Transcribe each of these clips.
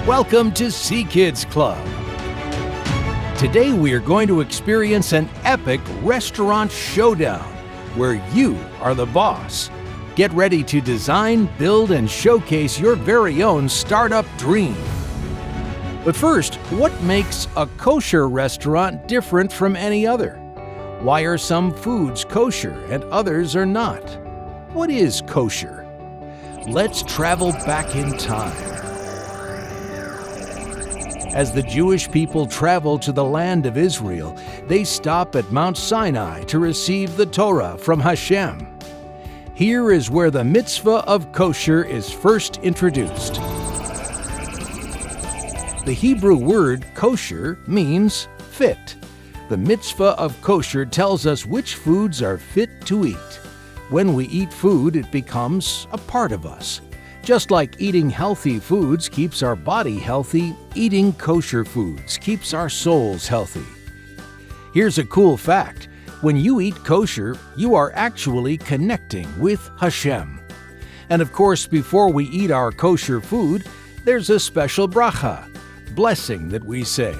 Welcome to Sea Kids Club. Today we are going to experience an epic restaurant showdown where you are the boss. Get ready to design, build, and showcase your very own startup dream. But first, what makes a kosher restaurant different from any other? Why are some foods kosher and others are not? What is kosher? Let's travel back in time. As the Jewish people travel to the land of Israel, they stop at Mount Sinai to receive the Torah from Hashem. Here is where the mitzvah of kosher is first introduced. The Hebrew word kosher means fit. The mitzvah of kosher tells us which foods are fit to eat. When we eat food, it becomes a part of us. Just like eating healthy foods keeps our body healthy, eating kosher foods keeps our souls healthy. Here's a cool fact. When you eat kosher, you are actually connecting with Hashem. And of course, before we eat our kosher food, there's a special bracha, blessing that we say.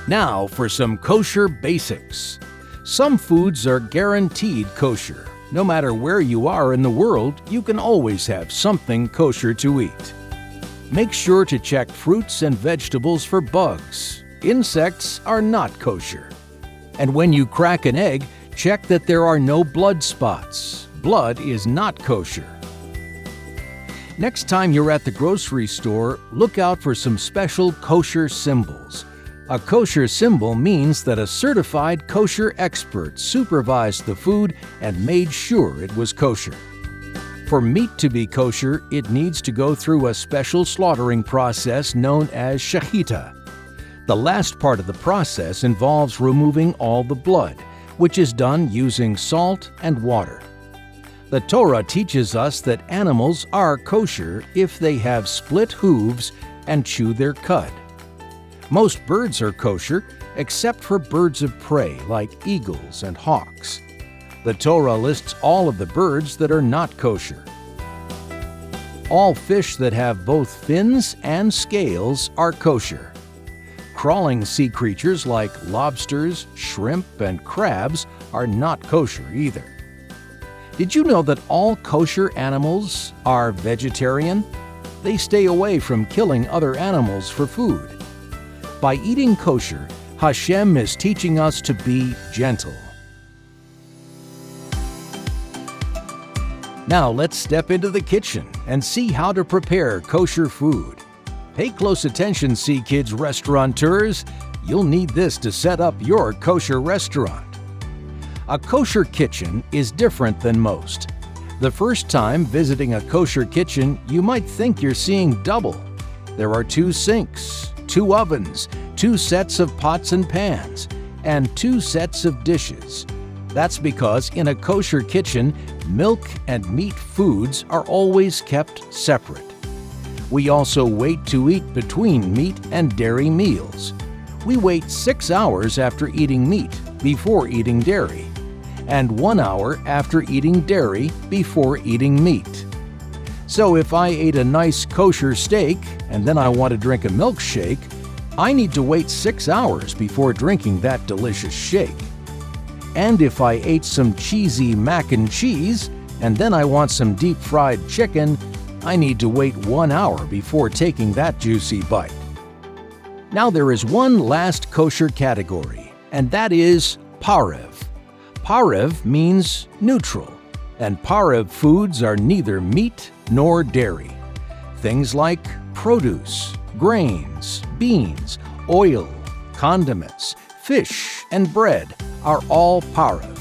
Now for some kosher basics. Some foods are guaranteed kosher. No matter where you are in the world, you can always have something kosher to eat. Make sure to check fruits and vegetables for bugs. Insects are not kosher. And when you crack an egg, check that there are no blood spots. Blood is not kosher. Next time you're at the grocery store, look out for some special kosher symbols. A kosher symbol means that a certified kosher expert supervised the food and made sure it was kosher. For meat to be kosher, it needs to go through a special slaughtering process known as shechita. The last part of the process involves removing all the blood, which is done using salt and water. The Torah teaches us that animals are kosher if they have split hooves and chew their cud. Most birds are kosher, except for birds of prey like eagles and hawks. The Torah lists all of the birds that are not kosher. All fish that have both fins and scales are kosher. Crawling sea creatures like lobsters, shrimp, and crabs are not kosher either. Did you know that all kosher animals are vegetarian? They stay away from killing other animals for food. By eating kosher, Hashem is teaching us to be gentle. Now let's step into the kitchen and see how to prepare kosher food. Pay close attention, Sea Kids restaurateurs. You'll need this to set up your kosher restaurant. A kosher kitchen is different than most. The first time visiting a kosher kitchen, you might think you're seeing double. There are 2 sinks, 2 ovens, 2 sets of pots and pans, and 2 sets of dishes. That's because in a kosher kitchen, milk and meat foods are always kept separate. We also wait to eat between meat and dairy meals. We wait 6 hours after eating meat before eating dairy, and 1 hour after eating dairy before eating meat. So if I ate a nice kosher steak and then I want to drink a milkshake, I need to wait 6 hours before drinking that delicious shake. And if I ate some cheesy mac and cheese and then I want some deep-fried chicken, I need to wait 1 hour before taking that juicy bite. Now there is one last kosher category, and that is parev. Parev means neutral, and parev foods are neither meat nor dairy. Things like produce, grains, beans, oil, condiments, fish, and bread are all parev.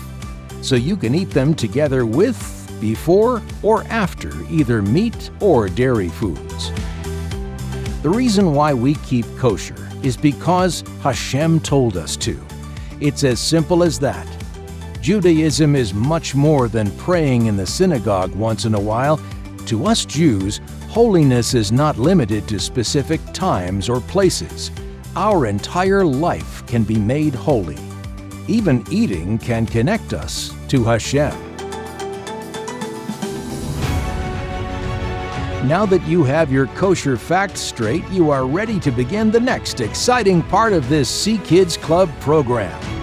So you can eat them together with, before, or after either meat or dairy foods. The reason why we keep kosher is because Hashem told us to. It's as simple as that. Judaism is much more than praying in the synagogue once in a while. To us Jews, holiness is not limited to specific times or places. Our entire life can be made holy. Even eating can connect us to Hashem. Now that you have your kosher facts straight, you are ready to begin the next exciting part of this Sea Kids Club program.